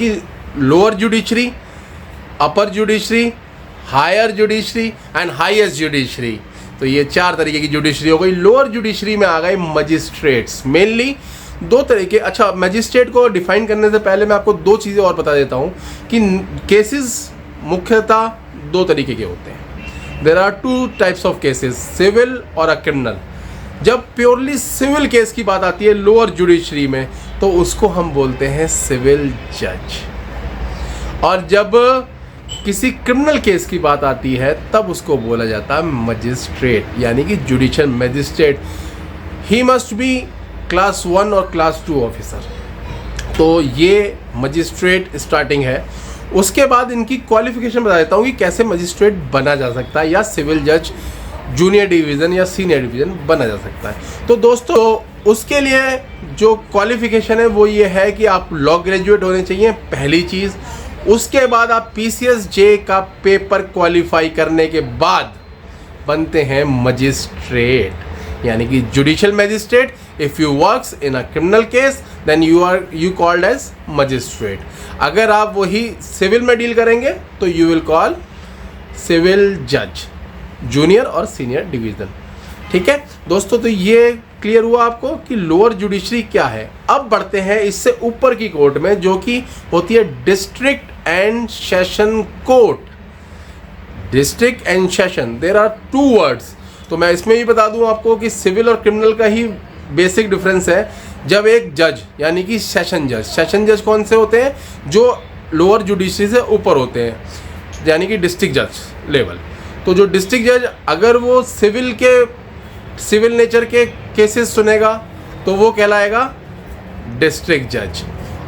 कि lower judiciary, upper judiciary, higher judiciary and highest judiciary. तो ये 4 तरीके की जुडिशरी हो गई। लोअर जुडिशरी में आ गए मजिस्ट्रेट्स, मेनली 2 तरीके। अच्छा, मजिस्ट्रेट को डिफाइन करने से पहले मैं आपको 2 चीज़ें और बता देता हूँ कि केसेस मुख्यतः 2 तरीके के होते हैं। There are 2 types of cases, civil और अ क्रिमिनल। जब प्योरली सिविल केस की बात आती है लोअर जुडिशरी में, तो उसको हम बोलते हैं सिविल जज, और जब किसी क्रिमिनल केस की बात आती है तब उसको बोला जाता है मजिस्ट्रेट, यानी कि judicial magistrate. He must be class 1 और क्लास 2 ऑफिसर। तो ये मजिस्ट्रेट स्टार्टिंग है। उसके बाद इनकी क्वालिफिकेशन बता देता हूँ कि कैसे मजिस्ट्रेट बना जा सकता है, या सिविल जज जूनियर डिवीज़न या सीनियर डिवीज़न बना जा सकता है। तो दोस्तों, उसके लिए जो क्वालिफिकेशन है वो ये है कि आप लॉ ग्रेजुएट होने चाहिए, पहली चीज़। उसके बाद आप PCSJ का पेपर क्वालिफाई करने के बाद बनते हैं मजिस्ट्रेट, यानी कि judicial magistrate. If you works in a criminal case then you called as magistrate. अगर आप वही सिविल में डील करेंगे तो यू विल कॉल सिविल जज, जूनियर और सीनियर डिवीज़न। ठीक है दोस्तों, तो ये क्लियर हुआ आपको कि लोअर जुडिशरी क्या है। अब बढ़ते हैं इससे ऊपर की कोर्ट में, जो कि होती है district and session court. District and session, there are 2 words. तो मैं इसमें भी बता दूं आपको कि सिविल और क्रिमिनल का ही बेसिक डिफरेंस है। जब एक जज, यानी कि सेशन जज कौन से होते हैं? जो लोअर जुडिशरी से ऊपर होते हैं, यानी कि डिस्ट्रिक्ट जज लेवल। तो जो डिस्ट्रिक्ट जज अगर वो सिविल नेचर के केसेस सुनेगा तो वो कहलाएगा डिस्ट्रिक्ट जज,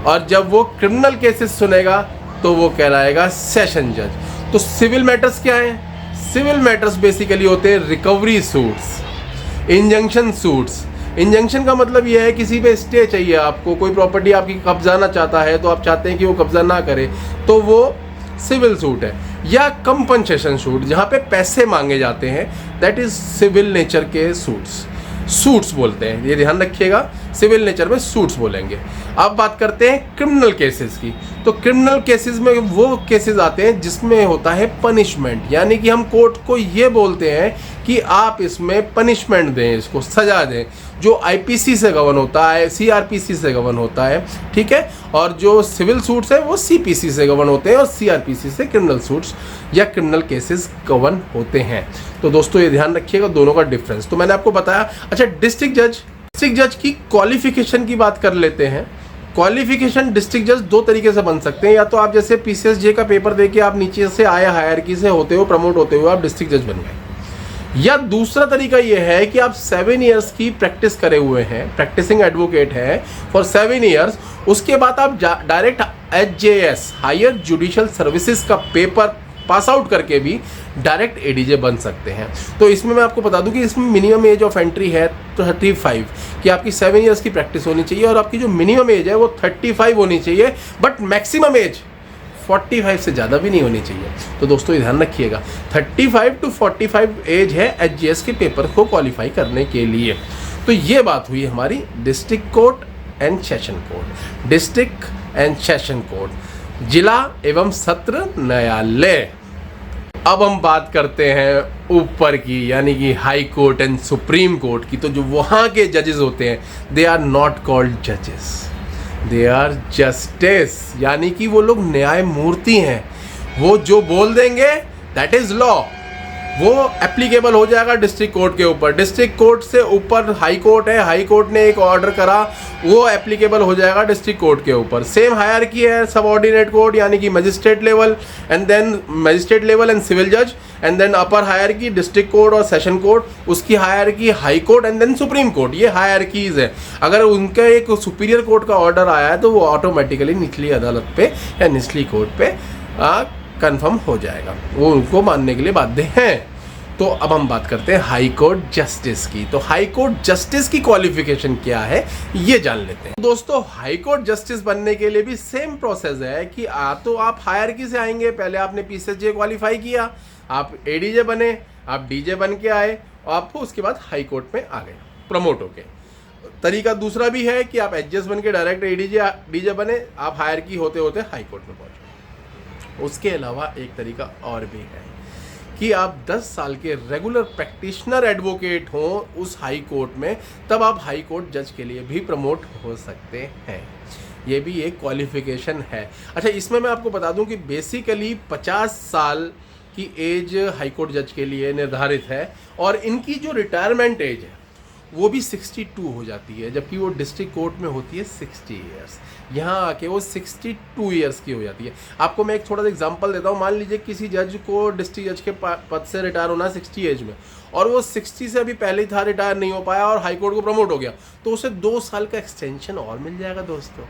और जब वो क्रिमिनल केसेस सुनेगा तो वो कहलाएगा सेशन जज। तो सिविल मैटर्स क्या हैं? सिविल मैटर्स बेसिकली होते हैं recovery suits, injunction suits. Injunction का मतलब ये है किसी पे स्टे चाहिए आपको, कोई प्रॉपर्टी आपकी कब्जाना चाहता है तो आप चाहते हैं कि वो कब्जा ना करे, तो वो सिविल सूट है। या कंपनसेशन सूट, जहाँ पे पैसे मांगे जाते हैं, दैट इज सिविल नेचर के सूट्स बोलते हैं, ये ध्यान रखिएगा। सिविल नेचर में सूट्स बोलेंगे। अब बात करते हैं क्रिमिनल केसेस की। तो क्रिमिनल केसेस में वो केसेस आते हैं जिसमें होता है पनिशमेंट, यानी कि हम कोर्ट को ये बोलते हैं कि आप इसमें पनिशमेंट दें, इसको सजा दें, जो IPC से गवर्न होता है, CRPC से गवर्न होता है। ठीक है, और जो सिविल सूट्स हैं वो CPC से गवर्न होते हैं, और CRPC से क्रिमिनल सूट्स या क्रिमिनल केसेस गवर्न होते हैं। तो दोस्तों ये ध्यान रखिएगा दोनों का डिफरेंस। तो मैंने आपको बताया। अच्छा, डिस्ट्रिक्ट जज की क्वालिफिकेशन की बात कर लेते हैं। क्वालिफिकेशन डिस्ट्रिक्ट जज 2 तरीके से बन सकते हैं। या तो आप जैसे PCSJ का पेपर देके आप नीचे से आए, हायरकी से होते हुए प्रमोट होते हुए आप डिस्ट्रिक्ट जज बन गए। या दूसरा तरीका ये है कि आप 7 ईयर्स की प्रैक्टिस करे हुए हैं, प्रैक्टिसिंग एडवोकेट हैं फॉर 7 ईयर्स। उसके बाद आप direct HJS, higher judicial services का पेपर पास आउट करके भी डायरेक्ट ADJ बन सकते हैं। तो इसमें मैं आपको बता दूं कि इसमें मिनिमम एज ऑफ एंट्री है 35, कि आपकी 7 ईयर्स की प्रैक्टिस होनी चाहिए, और आपकी जो मिनिमम एज है वो 35 होनी चाहिए, बट मैक्सिमम एज 45 से ज़्यादा भी नहीं होनी चाहिए। तो दोस्तों ये ध्यान रखिएगा, 35 to 45 एज है HJS के पेपर को क्वालिफाई करने के लिए। तो ये बात हुई हमारी district court and session court. District and session court, जिला एवं सत्र न्यायालय। अब हम बात करते हैं ऊपर की, यानी कि high court and supreme court की। तो जो वहाँ के जजेस होते हैं, दे आर नॉट कॉल्ड जजेस, दे आर जस्टिस, यानी कि वो लोग न्यायमूर्ति हैं। वो जो बोल देंगे दैट इज लॉ, वो एप्लीकेबल हो जाएगा डिस्ट्रिक्ट कोर्ट के ऊपर। डिस्ट्रिक्ट कोर्ट से ऊपर हाई कोर्ट है, हाई कोर्ट ने एक ऑर्डर करा, वो एप्लीकेबल हो जाएगा डिस्ट्रिक्ट कोर्ट के ऊपर। सेम हायरकी है, सबऑर्डिनेट कोर्ट यानी कि magistrate level, and then magistrate level and civil जज, and then upper hierarchy district court और सेशन कोर्ट, उसकी hierarchy high court and then Supreme Court. ये हायरकीज है। अगर उनका एक सुपीरियर कोर्ट का ऑर्डर आया है तो वो ऑटोमेटिकली निचली अदालत पे या निचली कोर्ट पे कंफर्म हो जाएगा, वो उनको मानने के लिए बाध्य हैं। तो अब हम बात करते हैं हाई कोर्ट जस्टिस की। तो हाई कोर्ट जस्टिस की क्वालिफिकेशन क्या है ये जान लेते हैं। दोस्तों हाई कोर्ट जस्टिस बनने के लिए भी सेम प्रोसेस है कि तो आप हायरकी से आएंगे, पहले आपने PCSJ क्वालिफाई किया, आप ADJ बने, आप DJ बन के आए, और आपको उसके बाद हाई कोर्ट में आ गए प्रमोट होके। तरीका दूसरा भी है कि आप एचजीएस बन के डायरेक्ट डीजे बने, आप हायर की होते होते हाई कोर्ट में पहुंचो। उसके अलावा एक तरीका और भी है कि आप 10 साल के रेगुलर प्रैक्टिशनर एडवोकेट हों उस हाई कोर्ट में, तब आप हाई कोर्ट जज के लिए भी प्रमोट हो सकते हैं। ये भी एक क्वालिफिकेशन है। अच्छा, इसमें मैं आपको बता दूं कि बेसिकली 50 साल की एज हाई कोर्ट जज के लिए निर्धारित है और इनकी जो रिटायरमेंट एज है वो भी 62 हो जाती है, जबकि वो डिस्ट्रिक्ट कोर्ट में होती है 60 ईयर्स। यहाँ आके वो 62 ईयर्स की हो जाती है। आपको मैं एक थोड़ा सा एग्जांपल देता हूँ। मान लीजिए किसी जज को डिस्ट्रिक्ट जज के पद से रिटायर होना 60 एज में, और वो 60 से अभी पहले ही था, रिटायर नहीं हो पाया और हाई कोर्ट को प्रमोट हो गया, तो उसे 2 साल का एक्सटेंशन और मिल जाएगा दोस्तों।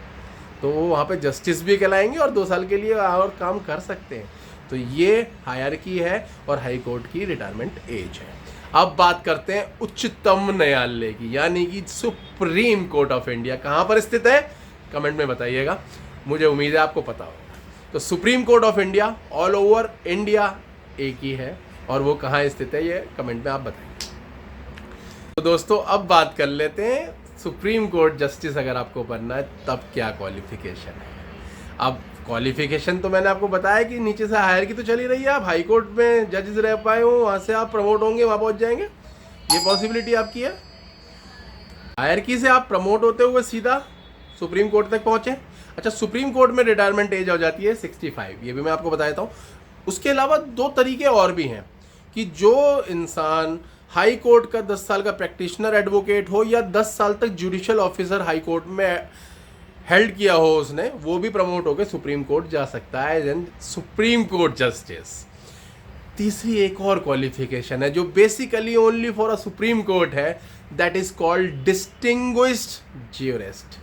तो वो वहाँ पे जस्टिस भी कहलाएंगे और 2 साल के लिए और काम कर सकते हैं। तो ये हायरार्की है और हाई कोर्ट की रिटायरमेंट एज है। अब बात करते हैं उच्चतम न्यायालय की, यानी कि सुप्रीम कोर्ट ऑफ इंडिया। कहाँ पर स्थित है कमेंट में बताइएगा, मुझे उम्मीद है आपको पता होगा। तो supreme court of India all over India एक ही है, और वो कहाँ स्थित है ये कमेंट में आप बताइए। तो दोस्तों अब बात कर लेते हैं सुप्रीम कोर्ट जस्टिस अगर आपको बनना है तब क्या क्वालिफिकेशन है। अब क्वालिफिकेशन तो मैंने आपको बताया कि नीचे से हायर की तो चली रही है, आप हाई कोर्ट में जजेस रह पाए हो, वहाँ से आप प्रमोट होंगे, वहाँ पहुँच जाएंगे, ये पॉसिबिलिटी आपकी है। हायर की से आप प्रमोट होते हुए सीधा सुप्रीम कोर्ट तक पहुँचे। अच्छा, सुप्रीम कोर्ट में रिटायरमेंट एज हो जाती है 65, ये भी मैं आपको बता देता हूँ। उसके अलावा 2 तरीके और भी हैं कि जो इंसान हाई कोर्ट का 10 साल का प्रैक्टिशनर एडवोकेट हो या 10 साल तक जुडिशियल ऑफिसर हाई कोर्ट में हेल्ड किया हो उसने, वो भी प्रमोट होकर सुप्रीम कोर्ट जा सकता है एज सुप्रीम कोर्ट जस्टिस। तीसरी एक और क्वालिफिकेशन है जो basically only for a Supreme Court है, that is called distinguished jurist.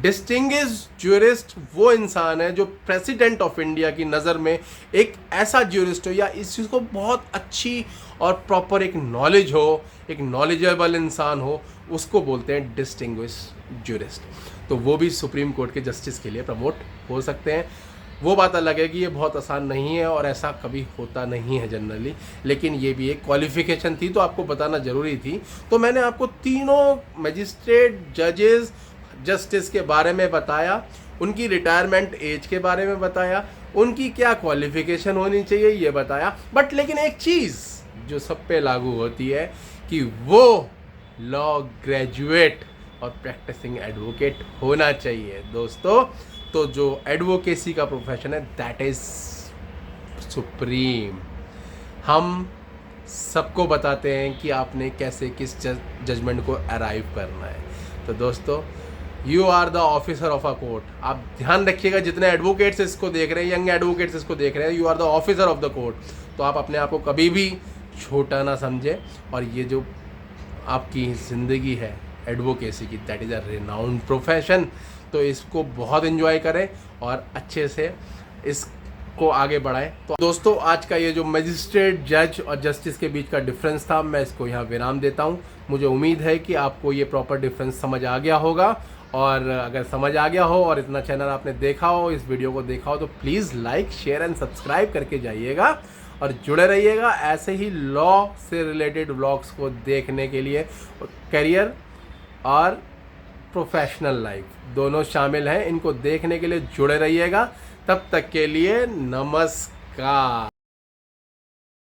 Distinguished jurist वो इंसान है जो प्रेसिडेंट ऑफ इंडिया की नज़र में एक ऐसा ज्यूरिस्ट हो या इस चीज़ को बहुत अच्छी और प्रॉपर एक नॉलेज हो, एक नॉलेजेबल इंसान हो, उसको बोलते हैं डिस्टिंग्विश्ड ज्यूरिस्ट। तो वो भी सुप्रीम कोर्ट के जस्टिस के लिए प्रमोट हो सकते हैं। वो बात अलग है कि ये बहुत आसान नहीं है और ऐसा कभी होता नहीं है जनरली, लेकिन ये भी एक क्वालिफिकेशन थी तो आपको बताना ज़रूरी थी। तो मैंने आपको तीनों मजिस्ट्रेट, जजेस, जस्टिस के बारे में बताया, उनकी रिटायरमेंट एज के बारे में बताया, उनकी क्या क्वालिफिकेशन होनी चाहिए ये बताया। बट लेकिन एक चीज़ जो सब पे लागू होती है कि वो लॉ ग्रेजुएट और प्रैक्टिसिंग एडवोकेट होना चाहिए दोस्तों। तो जो एडवोकेसी का प्रोफेशन है दैट इज सुप्रीम। हम सबको बताते हैं कि आपने कैसे किस जजमेंट को अराइव करना है। तो दोस्तों you are the officer of a court. आप ध्यान रखिएगा, जितने एडवोकेट्स इसको देख रहे हैं, यंग एडवोकेट्स इसको देख रहे हैं, you are the officer of the court. तो आप अपने आप को कभी भी छोटा ना समझें, और ये जो आपकी ज़िंदगी है एडवोकेसी की, that is a renowned profession. तो इसको बहुत एंजॉय करें और अच्छे से इसको आगे बढ़ाएं। तो दोस्तों आज का ये जो मजिस्ट्रेट, जज और जस्टिस के बीच का डिफरेंस था, मैं इसको यहाँ विराम देता हूँ। मुझे उम्मीद है कि आपको ये प्रॉपर डिफरेंस समझ आ गया होगा, और अगर समझ आ गया हो और इतना चैनल आपने देखा हो, इस वीडियो को देखा हो, तो please like, share and subscribe करके जाइएगा और जुड़े रहिएगा ऐसे ही लॉ से रिलेटेड व्लॉग्स को देखने के लिए। करियर और प्रोफेशनल लाइफ दोनों शामिल हैं, इनको देखने के लिए जुड़े रहिएगा। तब तक के लिए नमस्कार।